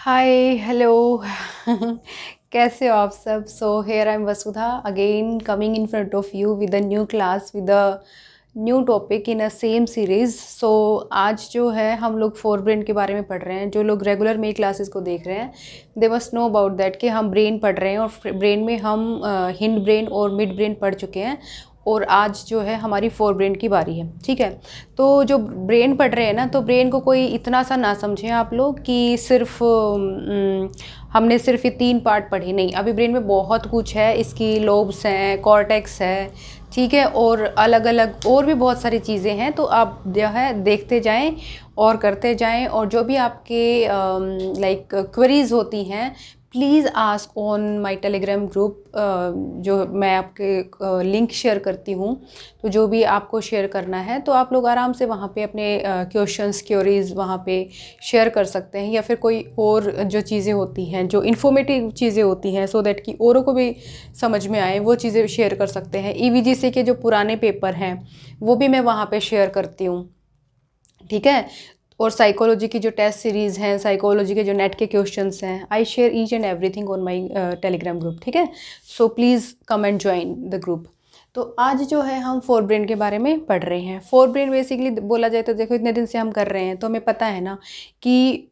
Hi hello कैसे हो आप सब। So here I am Vasudha again coming in front of you with a new class with a new topic in a same series. So आज जो है हम लोग फोर ब्रेन के बारे में पढ़ रहे हैं। जो लोग रेगुलर मेरी क्लासेस को देख रहे हैं they must know about that कि हम ब्रेन पढ़ रहे हैं और ब्रेन में हम हिंड ब्रेन और मिड ब्रेन पढ़ चुके हैं और आज जो है हमारी फोर ब्रेन की बारी है। ठीक है, तो जो ब्रेन पढ़ रहे हैं ना, तो ब्रेन को कोई इतना सा ना समझें आप लोग कि सिर्फ हमने सिर्फ ये 3 पार्ट पढ़े। नहीं, अभी ब्रेन में बहुत कुछ है। इसकी लोब्स हैं, कॉर्टेक्स है, ठीक है, और अलग अलग और भी बहुत सारी चीज़ें हैं। तो आप जो है देखते जाएं और करते जाएं, और जो भी आपके लाइक क्वेरीज होती हैं please ask on my Telegram group. जो मैं आपके लिंक शेयर करती हूँ, तो जो भी आपको शेयर करना है तो आप लोग आराम से वहाँ पे अपने क्वेश्चंस क्योरीज वहाँ पे शेयर कर सकते हैं, या फिर कोई और जो चीज़ें होती हैं जो इन्फॉर्मेटिव चीज़ें होती हैं सो दैट कि औरों को भी समझ में आए, वो चीज़ें शेयर कर सकते हैं। ईवीजीसी के जो पुराने पेपर हैं वो भी मैं वहाँ पे शेयर करती हूँ, ठीक है। और साइकोलॉजी की जो टेस्ट सीरीज़ हैं, साइकोलॉजी के जो नेट के क्वेश्चंस हैं, I share each and everything on my Telegram group, ठीक है। So please come and join the group. तो आज जो है हम फोर ब्रेन के बारे में पढ़ रहे हैं। फोर ब्रेन बेसिकली बोला जाए तो देखो, इतने दिन से हम कर रहे हैं तो हमें पता है ना कि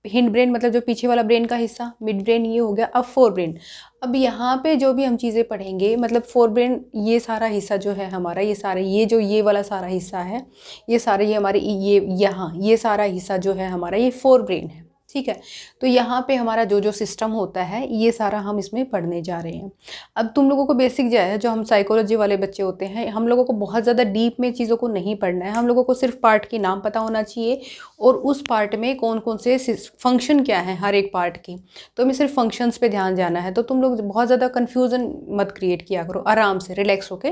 हिंड ब्रेन मतलब जो पीछे वाला ब्रेन का हिस्सा, मिड ब्रेन ये हो गया। अब फोर ब्रेन, अब यहाँ पे जो भी हम चीज़ें पढ़ेंगे मतलब फोर ब्रेन ये सारा हिस्सा जो है हमारा, ये सारे ये जो ये वाला सारा हिस्सा है, ये सारे ये हमारे ये यहाँ ये सारा हिस्सा जो है हमारा, ये फोर ब्रेन है, ठीक है। तो यहाँ पे हमारा जो जो सिस्टम होता है ये सारा हम इसमें पढ़ने जा रहे हैं। अब तुम लोगों को बेसिक जो है, जो हम साइकोलॉजी वाले बच्चे होते हैं, हम लोगों को बहुत ज़्यादा डीप में चीज़ों को नहीं पढ़ना है। हम लोगों को सिर्फ पार्ट के नाम पता होना चाहिए और उस पार्ट में कौन कौन से फंक्शन क्या है हर एक पार्ट की। तो हमें सिर्फ फंक्शंस पे ध्यान जाना है। तो तुम लोग बहुत ज़्यादा कन्फ्यूज़न मत क्रिएट किया करो, आराम से रिलैक्स होके,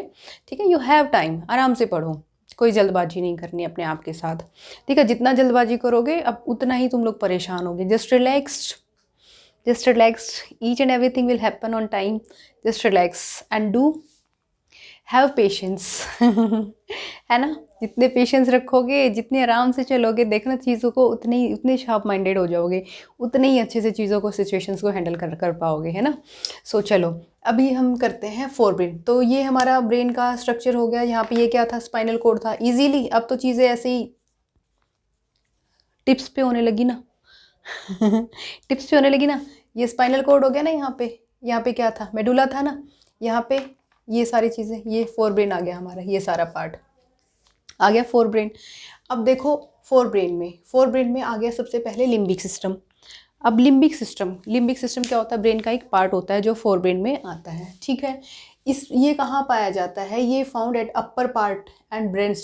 ठीक है। यू हैव टाइम, आराम से पढ़ो, कोई जल्दबाजी नहीं करनी अपने आप के साथ, ठीक है। जितना जल्दबाजी करोगे अब उतना ही तुम लोग परेशान होगे। Just relaxed, each and everything will happen on time. Just relax and do have patience है ना। जितने पेशेंस रखोगे, जितने आराम से चलोगे, देखना चीज़ों को उतने शार्प माइंडेड हो जाओगे, उतने ही अच्छे से चीज़ों को, सिचुएशंस को हैंडल कर पाओगे, है ना। सो चलो अभी हम करते हैं फोर ब्रेन। तो ये हमारा ब्रेन का स्ट्रक्चर हो गया। यहाँ पे ये क्या था, स्पाइनल कोड था। इजीली अब तो चीज़ें ऐसे ही टिप्स पे होने लगी ना टिप्स पे होने लगी ना। ये स्पाइनल कोड हो गया ना, यहाँ पे क्या था, मेडुला था ना, यहाँ पे ये सारी चीज़ें, ये फोर ब्रेन आ गया हमारा, ये सारा पार्ट आ गया फोर ब्रेन। अब देखो फोर ब्रेन में आ गया सबसे पहले लिम्बिक सिस्टम। अब लिम्बिक सिस्टम क्या होता है, ब्रेन का एक पार्ट होता है जो फोर ब्रेन में आता है, ठीक है। ये कहाँ पाया जाता है, ये found at upper part and brain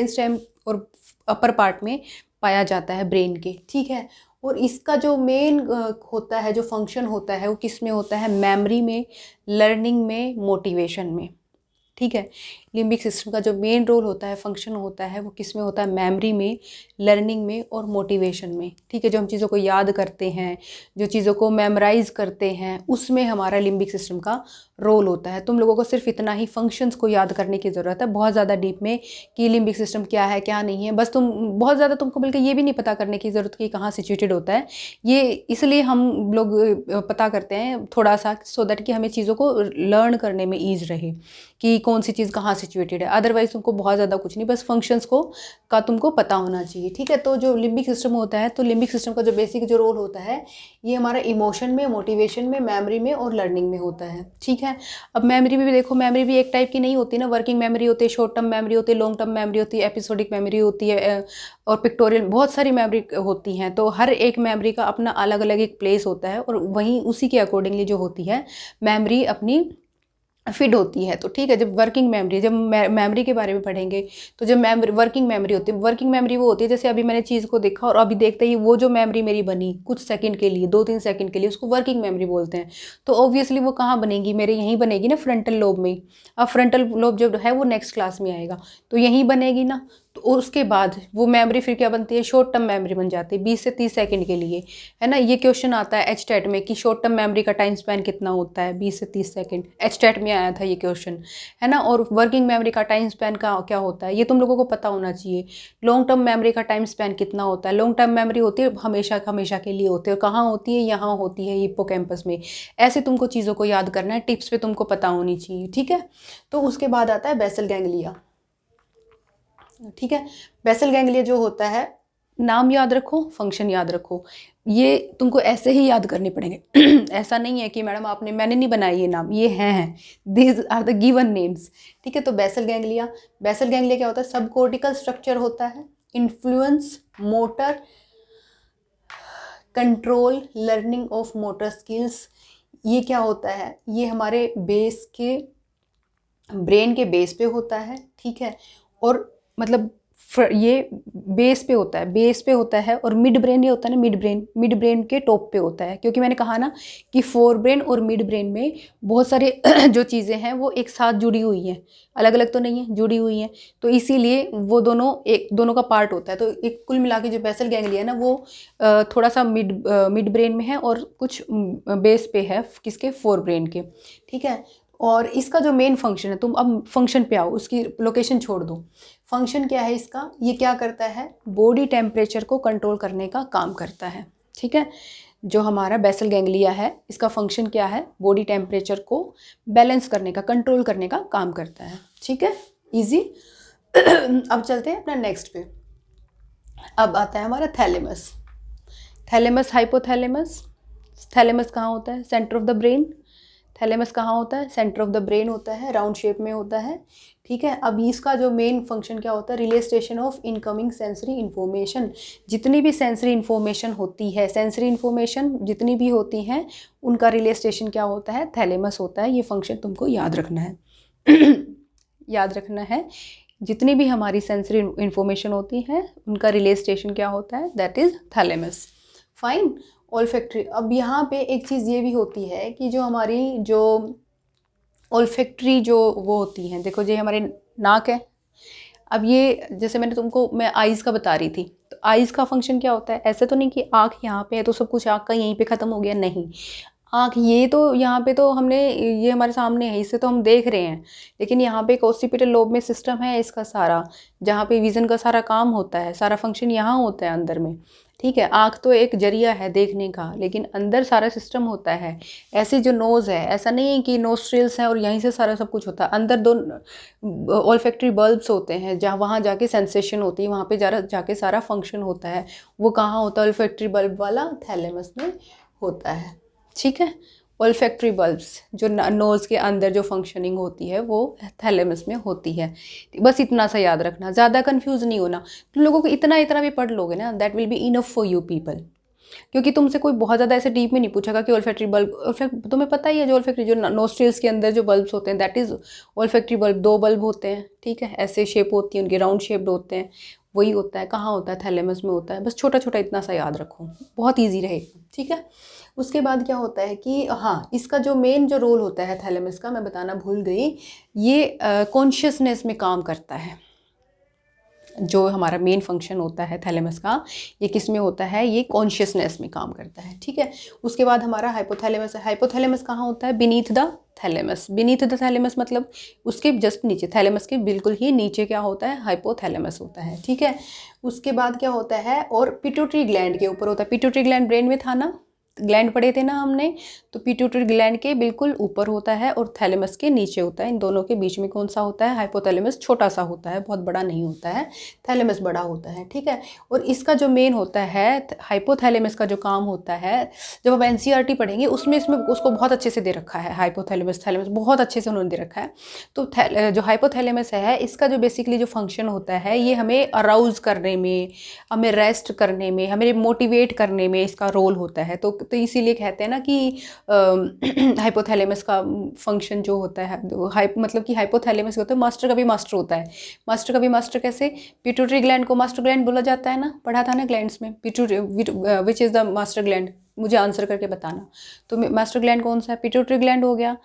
stem और अपर पार्ट में पाया जाता है ब्रेन के, ठीक है। और इसका जो मेन होता है, जो फंक्शन होता है, वो किस में होता है, मेमोरी में, लर्निंग में, मोटिवेशन में, ठीक है। लिम्बिक सिस्टम का जो मेन रोल होता है, फंक्शन होता है, वो किस में होता है, मेमोरी में, लर्निंग में और मोटिवेशन में, ठीक है। जो हम चीज़ों को याद करते हैं, जो चीज़ों को मेमोराइज करते हैं, उसमें हमारा लिम्बिक सिस्टम का रोल होता है। तुम लोगों को सिर्फ इतना ही फंक्शंस को याद करने की ज़रूरत है, बहुत ज़्यादा डीप में कि लिम्बिक सिस्टम क्या है क्या नहीं है, बस बहुत ज़्यादा तुमको बल्कि ये भी नहीं पता करने की ज़रूरत कि कहाँ सिचुएटेड होता है। ये इसलिए हम लोग पता करते हैं थोड़ा सा, सो दैट कि हमें चीज़ों को लर्न करने में ईज रहे कि कौन सी चीज़ कहाँ सिचुएटेड है। अदरवाइज तुमको बहुत ज़्यादा कुछ नहीं, बस फंक्शंस को का तुमको पता होना चाहिए, ठीक है। तो जो लिम्बिक सिस्टम होता है, तो लिम्बिक सिस्टम का जो बेसिक जो रोल होता है, ये हमारा इमोशन में, मोटिवेशन में, मेमोरी में और लर्निंग में होता है, ठीक है। अब मेमोरी भी देखो, मेमोरी भी एक टाइप की नहीं होती ना, वर्किंग मेमोरी होती है, शॉर्ट टर्म मेमोरी होती है, लॉन्ग टर्म मेमोरी होती है, एपिसोडिक मेमोरी होती है, और पिक्टोरियल, बहुत सारी मेमोरी होती हैं। तो हर एक मेमोरी का अपना अलग अलग एक प्लेस होता है, और वहीं उसी के अकॉर्डिंगली जो होती है मेमोरी अपनी फिट होती है। तो ठीक है, जब वर्किंग मेमोरी, जब मेमोरी के बारे में पढ़ेंगे, तो जब वर्किंग मेमोरी होती है, वर्किंग मेमोरी वो होती है जैसे अभी मैंने चीज़ को देखा और अभी देखते ही वो जो मेमोरी मेरी बनी कुछ सेकंड के लिए, 2-3 सेकंड के लिए, उसको वर्किंग मेमोरी बोलते हैं। तो ऑब्वियसली वो कहाँ बनेगी, मेरे यहीं बनेगी ना, फ्रंटल लोब में। अब फ्रंटल लोब जब है वो नेक्स्ट क्लास में आएगा, तो यहीं बनेगी ना। तो उसके बाद वो मेमोरी फिर क्या बनती है, शॉर्ट टर्म मेमोरी बन जाती है 20 से 30 सेकंड के लिए, है ना। ये क्वेश्चन आता है एचटेट में कि शॉर्ट टर्म मेमोरी का टाइम स्पैन कितना होता है, 20 से 30 सेकंड, एचटेट में आया था ये क्वेश्चन, है ना। और वर्किंग मेमोरी का टाइम स्पैन का क्या होता है, ये तुम लोगों को पता होना चाहिए। लॉन्ग टर्म मेमोरी का टाइम स्पैन कितना होता है, लॉन्ग टर्म मेमोरी होती है हमेशा हमेशा के लिए होती है, और कहाँ होती है, यहाँ होती है हिप्पोकैम्पस में। ऐसे तुमको चीज़ों को याद करना है, टिप्स पे तुमको पता होनी चाहिए, ठीक है। तो उसके बाद आता है बेसल गैंग्लिया, ठीक है। बेसल गैंग्लिया जो होता है, नाम याद रखो, फंक्शन याद रखो, ये तुमको ऐसे ही याद करने पड़ेंगे। ऐसा नहीं है कि मैडम मैंने नहीं बनाया ये नाम, ये हैं, these are the given names, ठीक है। तो बेसल गैंग्लिया, बेसल गैंग्लिया क्या होता है, सब कॉर्टिकल स्ट्रक्चर होता है, influence motor control learning of motor skills. ये क्या होता है, ये हमारे बेस के ब्रेन के बेस पे होता है, ठीक है। और मतलब ये बेस पे होता है, बेस पे होता है, और मिड ब्रेन ये होता है ना, मिड ब्रेन के टॉप पे होता है, क्योंकि मैंने कहा ना कि फोर ब्रेन और मिड ब्रेन में बहुत सारे जो चीज़ें हैं वो एक साथ जुड़ी हुई हैं, अलग अलग तो नहीं है, जुड़ी हुई हैं। तो इसीलिए वो दोनों का पार्ट होता है। तो एक कुल मिला के जो बेसल गैंग्लिया है ना, वो थोड़ा सा मिड ब्रेन में है और कुछ बेस पे है किसके, फोर ब्रेन के, ठीक है। और इसका जो मेन फंक्शन है, तुम अब फंक्शन पे आओ, उसकी लोकेशन छोड़ दो। फंक्शन क्या है इसका, ये क्या करता है, बॉडी टेम्परेचर को कंट्रोल करने का काम करता है, ठीक है। जो हमारा बेसल गैंग्लिया है, इसका फंक्शन क्या है, बॉडी टेम्परेचर को बैलेंस करने का, कंट्रोल करने का काम करता है, ठीक है, इजी। अब चलते हैं अपना नेक्स्ट पे। अब आता है हमारा थैलेमस, थैलेमस हाइपोथैलेमस। थैलेमस कहाँ होता है, centre of the brain. Thalamus कहाँ होता है, सेंटर ऑफ द ब्रेन होता है, राउंड शेप में होता है, ठीक है। अब इसका जो मेन फंक्शन क्या होता है, relay station of incoming sensory information. जितनी भी सेंसरी इन्फॉर्मेशन होती है, सेंसरी इन्फॉर्मेशन जितनी भी होती हैं, उनका रिले स्टेशन क्या होता है, थैलेमस होता है। ये फंक्शन तुमको याद रखना है। याद रखना है, जितनी भी हमारी सेंसरी इन्फॉर्मेशन होती है, उनका रिले स्टेशन क्या होता है, that is thalamus. Fine. Olfactory, अब यहाँ पे एक चीज़ ये भी होती है कि जो हमारी जो ओल्फैक्ट्री जो वो होती हैं, देखो ये हमारे नाक है। अब ये जैसे मैं आइज़ का बता रही थी, तो आइज़ का फंक्शन क्या होता है, ऐसे तो नहीं कि आँख यहाँ पे है तो सब कुछ आँख का यहीं पे ख़त्म हो गया, नहीं। आँख ये तो यहाँ पे तो हमने, ये हमारे सामने है, इससे तो हम देख रहे हैं, लेकिन यहाँ पे एक ओसिपिटल लोब में सिस्टम है इसका सारा, जहाँ पे विज़न का सारा काम होता है, सारा फंक्शन यहाँ होता है अंदर में, ठीक है। आँख तो एक जरिया है देखने का, लेकिन अंदर सारा सिस्टम होता है। ऐसे जो नोज़ है, ऐसा नहीं है कि नोस्ट्रिल्स हैं और यहीं से सारा सब कुछ होता है, अंदर दो ओल्फैक्टरी बल्ब्स होते हैं, जहाँ वहाँ जाके सेंसेशन होती है, वहाँ पे जाके सारा फंक्शन होता है। वो कहाँ होता है, ओल्फैक्टरी बल्ब वाला थैलेमस में होता है, ठीक है। ओल्फैक्टरी बल्ब्स जो नोज़ के अंदर जो फंक्शनिंग होती है वो थैलेमस में होती है। बस इतना सा याद रखना, ज़्यादा कंफ्यूज नहीं होना। तुम लोगों को इतना इतना भी पढ़ लोगे ना, that will be enough for you people, क्योंकि तुमसे कोई बहुत ज़्यादा ऐसे डीप में नहीं पूछेगा कि ओल्फैक्टरी बल्ब, तुम्हें पता ही है, जो ओल्फैक्टरी जो नोस्ट्रिल्स के अंदर जो बल्ब्स होते हैं, that is olfactory bulb. 2 bulb होते हैं, ठीक है, ऐसे शेप होती है उनकी, राउंड शेप्ड होते हैं, वही होता है। कहाँ होता है, थैलेमस में होता है। बस छोटा छोटा इतना सा याद रखो, बहुत ईजी रहेगा, ठीक है। उसके बाद क्या होता है कि हाँ, इसका जो मेन जो रोल होता है थैलेमस का, मैं बताना भूल गई, ये कॉन्शियसनेस में काम करता है। जो हमारा मेन फंक्शन होता है थैलेमस का, ये किस में होता है, ये कॉन्शियसनेस में काम करता है, ठीक है। उसके बाद हमारा हाइपोथैलेमस है। हाइपोथैलेमस कहाँ होता है, beneath the thalamus. Beneath the thalamus मतलब उसके जस्ट नीचे, थैलेमस के बिल्कुल ही नीचे क्या होता है, हाइपोथैलेमस होता है, ठीक है। उसके बाद क्या होता है, और पिट्यूटरी ग्लैंड के ऊपर होता है। पिट्यूटरी ग्लैंड ब्रेन में था ना, ग्लैंड पढ़े थे ना हमने, तो पिट्यूटरी ग्लैंड के बिल्कुल ऊपर होता है और थैलेमस के नीचे होता है। इन दोनों के बीच में कौन सा होता है, हाइपोथैलेमस छोटा सा होता है, बहुत बड़ा नहीं होता है, थैलेमस बड़ा होता है, ठीक है। और इसका जो मेन होता है, हाइपोथैलेमस का जो काम होता है, जब हम एनसीईआरटी पढ़ेंगे उसमें इसमें उसको बहुत अच्छे से दे रखा है, हाइपोथैलेमस थैलेमस बहुत अच्छे से उन्होंने दे रखा है। तो जो हाइपोथैलेमस है, इसका जो बेसिकली जो फंक्शन होता है, ये हमें अराउज करने में, हमें रेस्ट करने में, हमें मोटिवेट करने में इसका रोल होता है। तो इसीलिए कहते हैं ना कि हाइपोथैलेमस का फंक्शन जो होता है, मतलब कि हाइपोथैलेमस होता है, मास्टर का भी मास्टर होता है। मास्टर का भी मास्टर कैसे, पिट्यूटरी ग्लैंड को मास्टर ग्लैंड बोला जाता है ना, पढ़ा था ना ग्लैंड्स में, pituitary which is the master gland, मुझे आंसर करके बताना। तो मास्टर ग्लैंड कौन सा है, पिट्यूटरी ग्लैंड हो गया।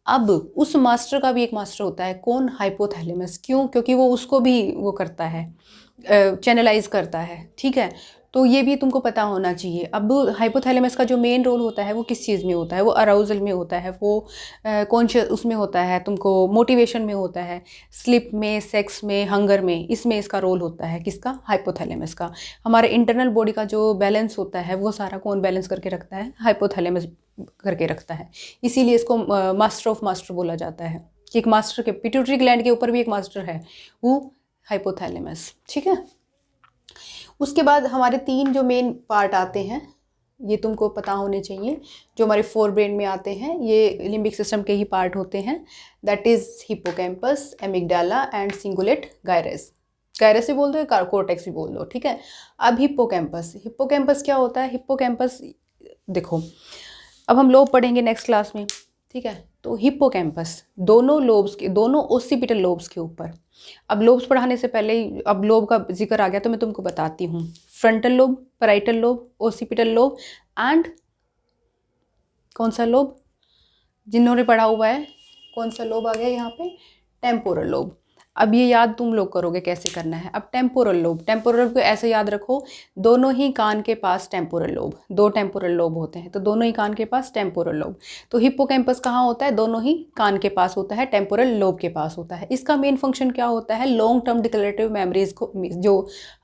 अब उस मास्टर का भी एक मास्टर होता है, कौन, हाइपोथैलेमस। क्यों, क्योंकि वो उसको भी वो करता है, चैनलाइज करता है, ठीक है। तो ये भी तुमको पता होना चाहिए। अब हाइपोथैलेमस का जो मेन रोल होता है वो किस चीज़ में होता है, वो अराउजल में होता है, वो कॉन्शियस उसमें होता है, तुमको मोटिवेशन में होता है, स्लिप में, सेक्स में, हंगर में, इसमें इसका रोल होता है, किसका, हाइपोथैलेमस का। हमारे इंटरनल बॉडी का जो बैलेंस होता है वो सारा कौन बैलेंस करके रखता है, हाइपोथैलेमस करके रखता है। इसीलिए इसको मास्टर ऑफ मास्टर बोला जाता है कि एक मास्टर के, पिट्यूटरी ग्लैंड के ऊपर भी एक मास्टर है, वो हाइपोथैलेमस, ठीक है। उसके बाद हमारे 3 जो मेन पार्ट आते हैं, ये तुमको पता होने चाहिए, जो हमारे फोर ब्रेन में आते हैं, ये लिम्बिक सिस्टम के ही पार्ट होते हैं। That is hippocampus, amygdala and cingulate gyrus. Gyrus भी बोल दो या कोर्टेक्स भी बोल दो, ठीक है। अब हिप्पोकैम्पस, हिप्पोकैम्पस क्या होता है, हिप्पोकैम्पस देखो, अब हम लोब पढ़ेंगे नेक्स्ट क्लास में, ठीक है। तो हिप्पोकैम्पस दोनों लोब्स के, दोनों ओसिपिटल लोब्स के ऊपर। अब लोब्स पढ़ाने से पहले ही अब लोब का जिक्र आ गया तो मैं तुमको बताती हूँ। Frontal lobe, parietal lobe, occipital lobe and कौन सा लोब, जिन्होंने पढ़ा हुआ है, कौन सा लोब आ गया यहाँ पे, टेम्पोरल लोब। अब ये याद तुम लोग करोगे कैसे करना है। अब टेम्पोरल लोब, टेम्पोरल लोब को ऐसे याद रखो, दोनों ही कान के पास टेम्पोरल लोब, 2 टेम्पोरल लोब होते हैं, तो दोनों ही कान के पास टेम्पोरल लोब। तो हिप्पोकैम्पस कहाँ होता है, दोनों ही कान के पास होता है, टेम्पोरल लोब के पास होता है। इसका मेन फंक्शन क्या होता है, लॉन्ग टर्म डिक्लेरेटिव मेमोरीज को जो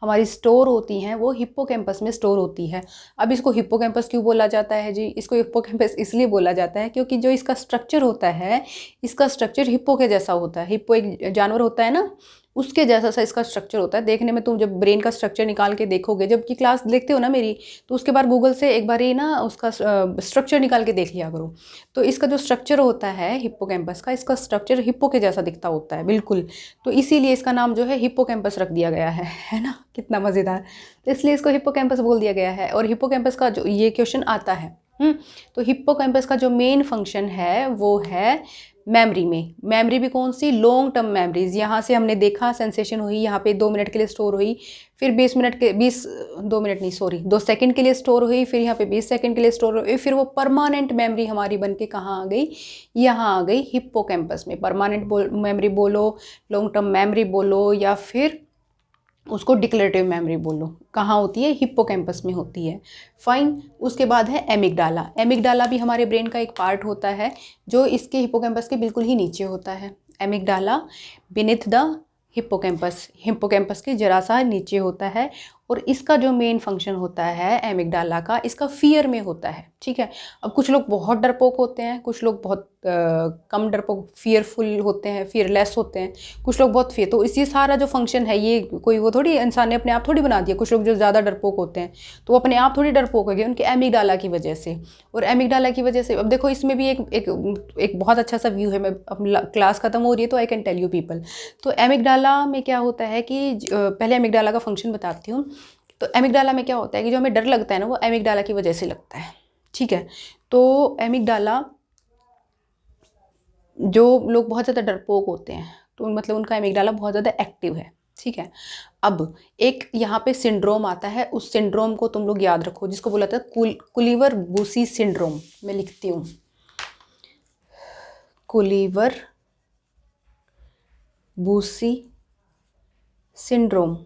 हमारी स्टोर होती हैं वो हिप्पोकैम्पस में स्टोर होती है। अब इसको हिप्पोकैम्पस क्यों बोला जाता है जी, इसको हिप्पोकैम्पस इसलिए बोला जाता है क्योंकि जो इसका स्ट्रक्चर होता है, इसका स्ट्रक्चर हिप्पो के जैसा होता है। हिप्पो एक जानवर होता है ना, उसके जैसा सा इसका स्ट्रक्चर होता है। देखने में तुम जब ब्रेन का स्ट्रक्चर निकाल के देखोगे, जबकि क्लास देखते हो ना मेरी, तो उसके बाद गूगल से एक बार ही ना उसका स्ट्रक्चर निकाल के देख लिया करो। तो इसका जो स्ट्रक्चर होता है हिप्पोकैम्पस का, इसका स्ट्रक्चर हिप्पो के जैसा दिखता होता है बिल्कुल। तो इसीलिए इसका नाम जो है हिप्पोकैम्पस रख दिया गया है ना, कितना मज़ेदार। तो इसलिए इसको हिप्पोकैम्पस बोल दिया गया है। और हिप्पोकैम्पस का जो ये क्वेश्चन आता है, तो हिप्पोकैम्पस का जो मेन फंक्शन है वो है मेमोरी में। मेमोरी भी कौन सी, लॉन्ग टर्म मेमोरीज। यहाँ से हमने देखा सेंसेशन हुई, यहाँ पे 2 मिनट के लिए स्टोर हुई, फिर 20 मिनट के 2 मिनट नहीं सॉरी 2 सेकंड के लिए स्टोर हुई, फिर यहाँ पे 20 सेकंड के लिए स्टोर हुई, फिर वो परमानेंट मेमोरी हमारी बन के कहाँ आ गई, यहाँ आ गई हिप्पोकैम्पस में। परमानेंट मेमोरी बोलो, लॉन्ग टर्म मेमोरी बोलो, या फिर उसको डिक्लेरेटिव मेमोरी बोलो, कहाँ होती है, हिप्पोकैम्पस में होती है। फाइन। उसके बाद है एमिगडाला। एमिगडाला भी हमारे ब्रेन का एक पार्ट होता है जो इसके हिप्पोकैम्पस के बिल्कुल ही नीचे होता है। Amygdala beneath the hippocampus, hippocampus के जरा सा नीचे होता है। और इसका जो मेन फंक्शन होता है एमिगडाला का, इसका फियर में होता है, ठीक है। अब कुछ लोग बहुत डरपोक होते हैं, कुछ लोग बहुत कम डरपोक, फियरफुल होते हैं, फियरलेस होते हैं, कुछ लोग बहुत फियर। तो इसी सारा जो फंक्शन है ये कोई वो थोड़ी इंसान ने अपने आप थोड़ी बना दिया। कुछ लोग जो ज़्यादा डरपोक होते हैं तो वो अपने आप थोड़ी डरपोक हो गए, उनके एमिगडाला की वजह से। और एमिगडाला की वजह से अब देखो इसमें भी एक बहुत अच्छा सा व्यू है। मैं अब क्लास खत्म हो रही है तो I can tell you people. तो एमिगडाला में क्या होता है कि पहले एमिगडाला का फंक्शन बताती हूँ। तो एमिगडाला में क्या होता है कि जो हमें डर लगता है ना, वो एमिगडाला की वजह से लगता है, ठीक है। तो एमिगडाला, जो लोग बहुत ज़्यादा डरपोक होते हैं तो मतलब उनका एमिगडाला बहुत ज़्यादा एक्टिव है, ठीक है। अब एक यहाँ पे सिंड्रोम आता है, उस सिंड्रोम को तुम लोग याद रखो, जिसको बोला था कुलीवर बूसी सिंड्रोम। मैं लिखती हूँ, कुलीवर बूसी सिंड्रोम।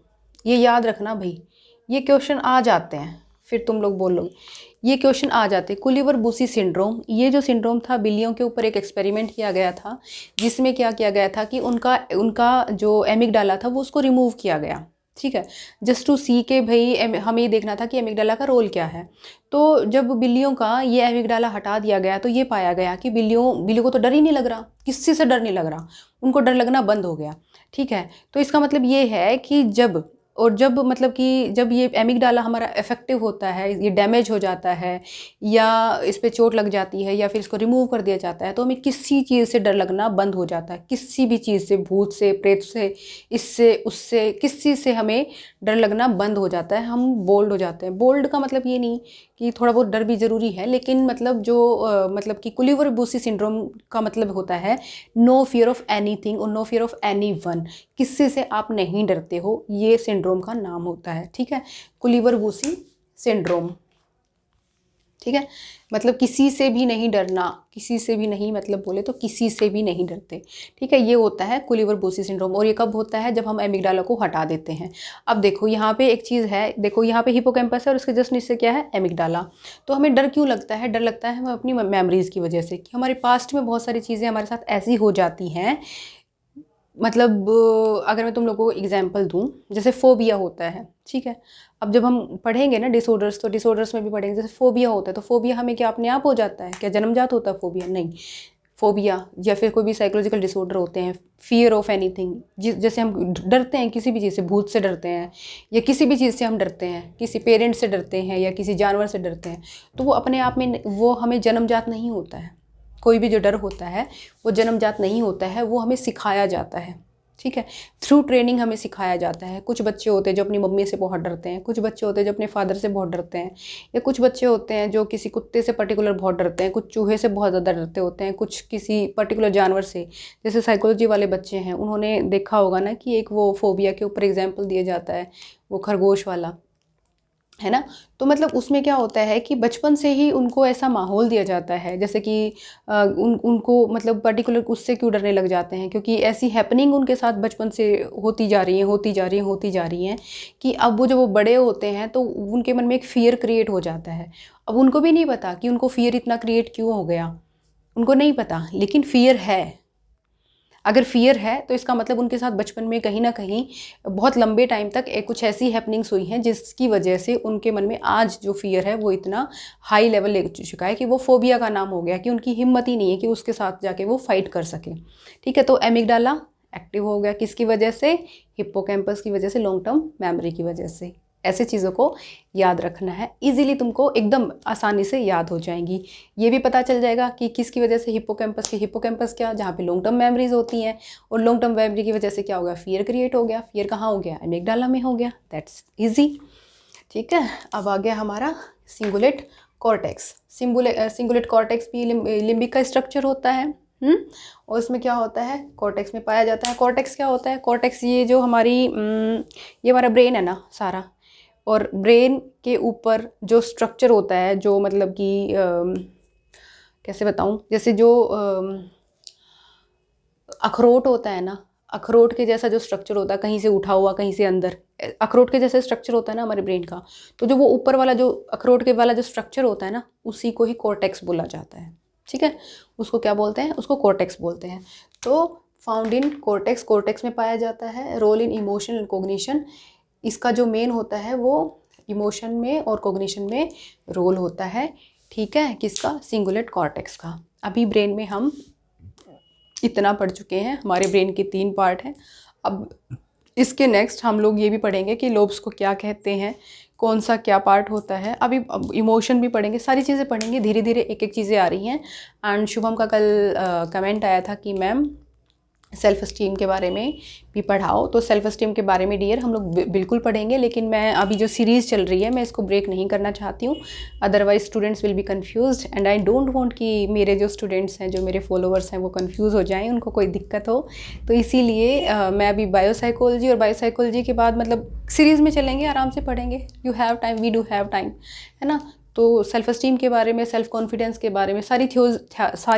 ये याद रखना भाई, ये क्वेश्चन आ जाते हैं, फिर तुम लोग बोलोगे ये क्वेश्चन आ जाते हैं। कुलीवर बूसी सिंड्रोम, ये जो सिंड्रोम था, बिल्लियों के ऊपर एक एक्सपेरिमेंट किया गया था, जिसमें क्या किया गया था कि उनका जो एमिगडाला था वो उसको रिमूव किया गया, ठीक है। जस्ट टू सी के भाई हमें ये देखना था कि एमिगडाला का रोल क्या है। तो जब बिल्लियों का ये एमिगडाला हटा दिया गया तो ये पाया गया कि बिल्लियों को तो डर ही नहीं लग रहा, किसी से डर नहीं लग रहा, उनको डर लगना बंद हो गया, ठीक है। तो इसका मतलब ये है कि जब मतलब कि जब ये एमिगडाला हमारा इफेक्टिव होता है, ये डैमेज हो जाता है या इस पे चोट लग जाती है या फिर इसको रिमूव कर दिया जाता है, तो हमें किसी चीज़ से डर लगना बंद हो जाता है। किसी भी चीज़ से, भूत से, प्रेत से, इससे उससे, किसी से हमें डर लगना बंद हो जाता है, हम बोल्ड हो जाते हैं। बोल्ड का मतलब ये नहीं कि थोड़ा बहुत डर भी ज़रूरी है, लेकिन मतलब जो मतलब कि कुलीवर बूसी सिंड्रोम का मतलब होता है नो फियर ऑफ एनीथिंग और no fear of anyone. किसी से आप नहीं डरते हो, ये सिंड्रोम का नाम होता है, ठीक है, कुलीवर बूसी सिंड्रोम, ठीक है, मतलब किसी से भी नहीं डरना, किसी से भी नहीं, मतलब बोले तो किसी से भी नहीं डरते। ठीक है, ये होता है कुलीवर बुशी सिंड्रोम। और ये कब होता है? जब हम एमिगडाला को हटा देते हैं। अब देखो यहाँ पे एक चीज़ है, देखो यहाँ पे हिपोकैम्पस है और उसके जस्ट नीचे क्या है? एमिगडाला। तो हमें डर क्यों लगता है? डर लगता है हमें अपनी मेमोरीज़ की वजह से, कि हमारे पास्ट में बहुत सारी चीज़ें हमारे साथ ऐसी हो जाती हैं। मतलब अगर मैं तुम लोगों को एग्जांपल दूं, जैसे फोबिया होता है, ठीक है। अब जब हम पढ़ेंगे ना डिसऑर्डर्स, तो डिसऑर्डर्स में भी पढ़ेंगे, जैसे फोबिया होता है, तो फोबिया हमें क्या अपने आप हो जाता है? क्या जन्मजात होता है फोबिया? नहीं। फोबिया या फिर कोई भी साइकोलॉजिकल डिसऑर्डर होते हैं, फियर ऑफ एनीथिंग, जैसे हम डरते हैं किसी भी चीज़ से, भूत से डरते हैं या किसी भी चीज़ से हम डरते हैं, किसी पेरेंट्स से डरते हैं या किसी जानवर से डरते हैं, तो वो अपने आप में, वो हमें जन्मजात नहीं होता है। कोई भी जो डर होता है वो जन्मजात नहीं होता है, वो हमें सिखाया जाता है। ठीक है, थ्रू ट्रेनिंग हमें सिखाया जाता है। कुछ बच्चे होते हैं जो अपनी मम्मी से बहुत डरते हैं, कुछ बच्चे होते हैं जो अपने फादर से बहुत डरते हैं, या कुछ बच्चे होते हैं जो किसी कुत्ते से पर्टिकुलर बहुत डरते हैं, कुछ चूहे से बहुत ज़्यादा डरते होते हैं, कुछ किसी पर्टिकुलर जानवर से। जैसे साइकोलॉजी वाले बच्चे हैं, उन्होंने देखा होगा ना कि एक वो फोबिया के ऊपर एग्जाम्पल दिया जाता है, वो खरगोश वाला, है ना। तो मतलब उसमें क्या होता है कि बचपन से ही उनको ऐसा माहौल दिया जाता है, जैसे कि उनको मतलब पर्टिकुलर उससे क्यों डरने लग जाते हैं, क्योंकि ऐसी हैपनिंग उनके साथ बचपन से होती जा रही हैं, होती जा रही हैं, होती जा रही हैं, कि अब वो जब वो बड़े होते हैं तो उनके मन में एक फ़ियर क्रिएट हो जाता है। अब उनको भी नहीं पता कि उनको फ़ियर इतना क्रिएट क्यों हो गया, उनको नहीं पता, लेकिन फ़ियर है। अगर फ़ियर है तो इसका मतलब उनके साथ बचपन में कहीं ना कहीं बहुत लंबे टाइम तक कुछ ऐसी हैपनिंग्स हुई हैं जिसकी वजह से उनके मन में आज जो फ़ियर है वो इतना हाई लेवल ले चुका है कि वो फोबिया का नाम हो गया, कि उनकी हिम्मत ही नहीं है कि उसके साथ जाके वो फाइट कर सके। ठीक है, तो एमिगडाला एक्टिव हो गया किसकी वजह से? हिप्पोकैम्पस की वजह से, लॉन्ग टर्म मेमोरी की वजह से। ऐसे चीज़ों को याद रखना है, इजीली तुमको एकदम आसानी से याद हो जाएंगी। ये भी पता चल जाएगा कि किसकी वजह से हिप्पोकैम्पस की, हिप्पोकैम्पस क्या, जहाँ पे लॉन्ग टर्म मेमोरीज होती हैं, और लॉन्ग टर्म मेमोरी की वजह से क्या हो गया? फियर क्रिएट हो गया। फियर कहाँ हो गया? एमिगडाला में हो गया। That's easy. ठीक है, अब आ गया हमारा सिंगुलेट कॉर्टेक्स। सिंगुलेट कॉर्टेक्स भी लिम्बिक का स्ट्रक्चर होता है। और उसमें क्या होता है? कॉर्टेक्स में पाया जाता है। कॉर्टेक्स क्या होता है? कॉर्टेक्स ये जो हमारी ये हमारा ब्रेन है ना सारा, और ब्रेन के ऊपर जो स्ट्रक्चर होता है, जो मतलब कि कैसे बताऊं, जैसे जो अखरोट होता है ना, अखरोट के जैसा जो स्ट्रक्चर होता है, कहीं से उठा हुआ कहीं से अंदर, अखरोट के जैसे स्ट्रक्चर होता है ना हमारे ब्रेन का, तो जो वो ऊपर वाला जो अखरोट के वाला जो स्ट्रक्चर होता है ना, उसी को ही कॉर्टेक्स बोला जाता है। ठीक है, उसको क्या बोलते हैं? उसको कॉर्टेक्स बोलते हैं। तो फाउंड इन कॉर्टेक्स, कॉर्टेक्स में पाया जाता है। Role in emotion and cognition, इसका जो मेन होता है वो इमोशन में और कोग्निशन में रोल होता है। ठीक है, किसका? सिंगुलेट कॉर्टेक्स का। अभी ब्रेन में हम इतना पढ़ चुके हैं, हमारे ब्रेन के 3 पार्ट हैं। अब इसके नेक्स्ट हम लोग ये भी पढ़ेंगे कि लोब्स को क्या कहते हैं, कौन सा क्या पार्ट होता है। अभी इमोशन भी पढ़ेंगे, सारी चीज़ें पढ़ेंगे, धीरे धीरे एक एक चीज़ें आ रही हैं। एंड शुभम का कल कमेंट आया था कि मैम सेल्फ स्टीम के बारे में भी पढ़ाओ। तो सेल्फ स्टीम के बारे में डियर हम लोग बिल्कुल पढ़ेंगे, लेकिन मैं अभी जो सीरीज़ चल रही है मैं इसको ब्रेक नहीं करना चाहती हूँ, otherwise students will be confused and I don't want कि मेरे जो स्टूडेंट्स हैं, जो मेरे फॉलोअर्स हैं, वो कंफ्यूज हो जाएं, उनको कोई दिक्कत हो। तो इसीलिए मैं अभी बायोसाइकोलॉजी, और बायोसाइकोलॉजी के बाद मतलब सीरीज़ में चलेंगे, आराम से पढ़ेंगे। You have time, we do have time, है ना। तो सेल्फ स्टीम के बारे में, सेल्फ कॉन्फिडेंस के बारे में सारी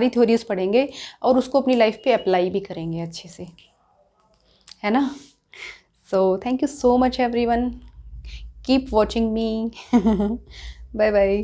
थ्योरीज पढ़ेंगे, और उसको अपनी लाइफ पे अप्लाई भी करेंगे अच्छे से, है ना। So thank you so much everyone, keep watching me. Bye bye.